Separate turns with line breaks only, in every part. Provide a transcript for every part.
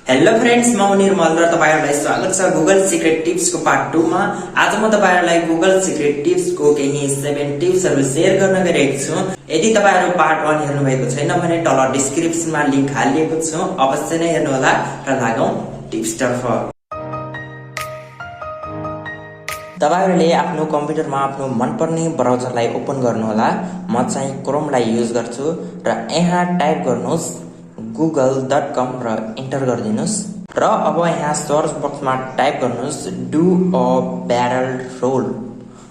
Hello friends, म निर्मल र तपाईहरुलाई स्वागत छ गुगल सिक्रेट टिप्स को पार्ट 2 मा। आज म तपाईहरुलाई गुगल सिक्रेट टिप्स को केही 7 टिप्सहरु शेयर गर्न गइरहेको छु। यदि तपाईहरु पार्ट 1 हेर्नु भएको छैन भने तल डिस्क्रिप्सनमा लिंक हालिएको छु, अवश्य नै हेर्नु होला र लागौं टिप्स तर्फ। तपाईहरुले आफ्नो कम्प्युटरमा आफ्नो मनपर्ने ब्राउजरलाई ओपन गर्नु होला। म चाहिँ क्रोमलाई युज गर्छु र यहाँ टाइप गर्नुस् google.com र इन्टर गरिदिनुस् र अब यहाँ सर्च बक्समा टाइप गर्नुस् डु अ ब्यारल रोल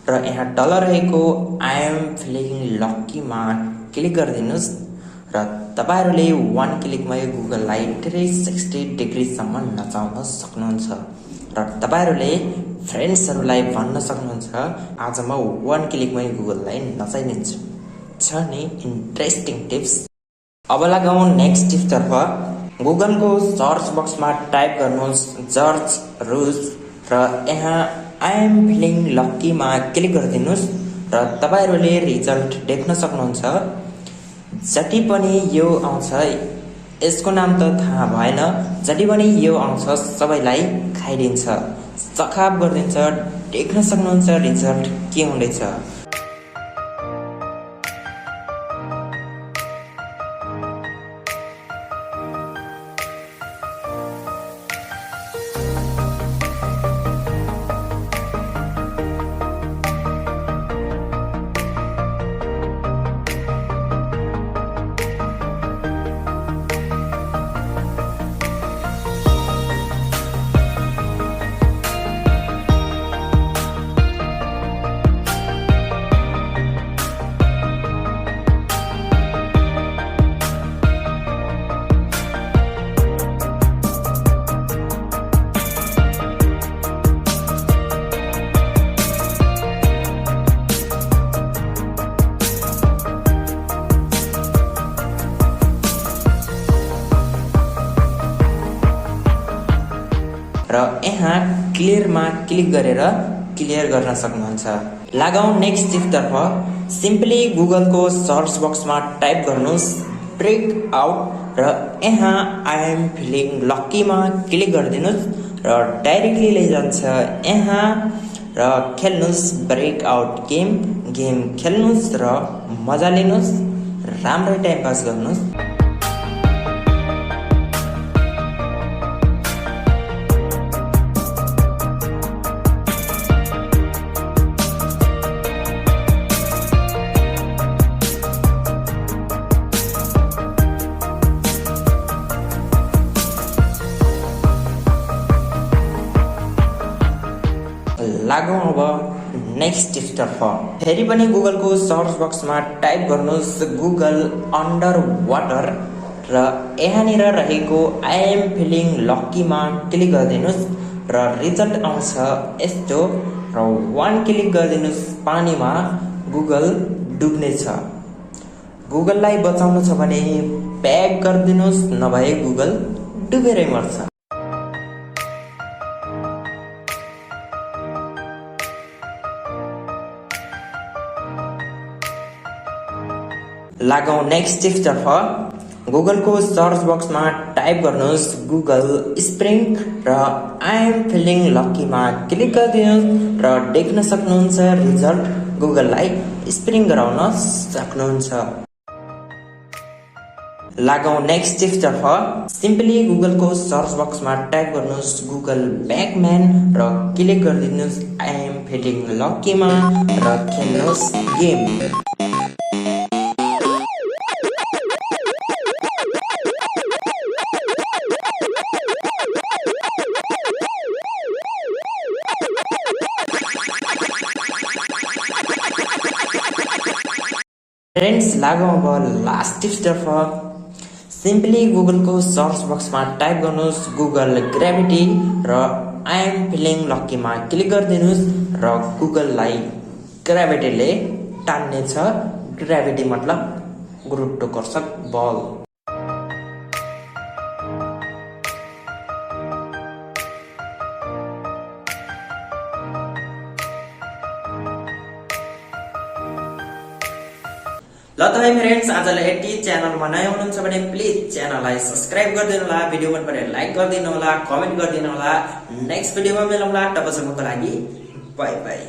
र यहाँ तल रहेको आई एम फिलिङ लकी मा क्लिक गरिदिनुस् र तपाईहरुले 1 क्लिकमै गुगललाई 360 डिग्री सम्म नचाउन सक्नुहुन्छ र तपाईहरुले फ्रेन्ड्सहरुलाई भन्न सक्नुहुन्छ आज म 1 क्लिकमै गुगललाई नचाइदिन्छु। छ नि इन्ट्रेस्टिङ टिप्स। अब लगाउँ नेक्स्ट टिप तर्फ। गुगल को सर्च बक्स में टाइप गर्नुहोस् जर्ज रुस र यहाँ आई एम फिलिङ लकी में क्लिक गरिदिनुस् र तपाईहरुले रिजल्ट देख्न सक्नुहुन्छ। जति पनि यो आउँछ, यसको नाम त थाहा भएन, जति पनि यो आउँछ सबैलाई खाइदिन्छ, सखाप गरिदिन्छ। देख्न सक्नुहुन्छ रिजल्ट के हुँदैछ। र यहाँ क्लियर मा क्लिक गरेर क्लियर गर्न सक्नुहुन्छ। लगाउँ नेक्स्ट टिप तर्फ। सिम्पली गुगल को सर्च बक्स में टाइप गर्नुस् ब्रेक आउट र यहाँ आई एम फिलिङ लकी मा क्लिक गरिदिनुस् र डाइरेक्टली लैजान्छ यहाँ र खेल्नुस् ब्रेक आउट गेम खेल्नुस् र मजा लिनुस्, राम्रै टाइम पास गर्नुस्। लागौं अब नेक्स्ट टिप तर्फ। फेरि पनि गुगल को सर्च बक्स में टाइप गर्नुस् गुगल अंडर वाटर र यहाँनिर रहेको आई एम फिलिङ लकी मा क्लिक गरिदिनुस् र रिजल्ट आउँछ यस्तो र 1 क्लिक गरिदिनुस् पानीमा, गुगल डुब्नेछ। गुगललाई बचाउनु छ भने प्याक गरिदिनुस्, नभए गुगल डुबेरै मर्छ। लागौं नेक्स्ट टिप तर्फ। गुगल को सर्च बक्स में टाइप गर्नुहोस् गुगल स्प्रिङ र आई एम फिलिङ लकी मा क्लिक गरिदिनुहोस् र देख्न सक्नुहुन्छ रिजल्ट, गुगललाई स्प्रिङ गराउन सक्नुहुन्छ। लागौं नेक्स्ट टिप तर्फ। सिम्पली गुगल को सर्च बक्स में टाइप गर्नुहोस् गुगल ब्याकम्यान र क्लिक गरिदिनुहोस् आई एम फिलिङ लकी मा र खेल्नुहोस् गेम। फ्रेंड्स, लागौं अब लास्ट टिप्स तर्फ। सिम्पली गुगल को सर्च बक्स में टाइप गर्नुहोस् गुगल ग्रेभिटी र आई एम फिलिङ लकी मा क्लिक गरिदिनुहोस् र गुगललाई ग्रेभिटीले टान्नेछ। ग्रेभिटी मतलब गुरुत्वाकर्षण बल। ल त है फ्रेन्ड्स, आजलाई यति। च्यानलमा नयाँ हुनुहुन्छ भने प्लिज च्यानललाई सब्स्क्राइब गरिदिनु होला, भिडियो मन परे लाइक गरिदिनु होला, कमेन्ट गरिदिनु होला। नेक्स्ट भिडियोमा मिलौँला, तबसम्मको लागि बाई बाई।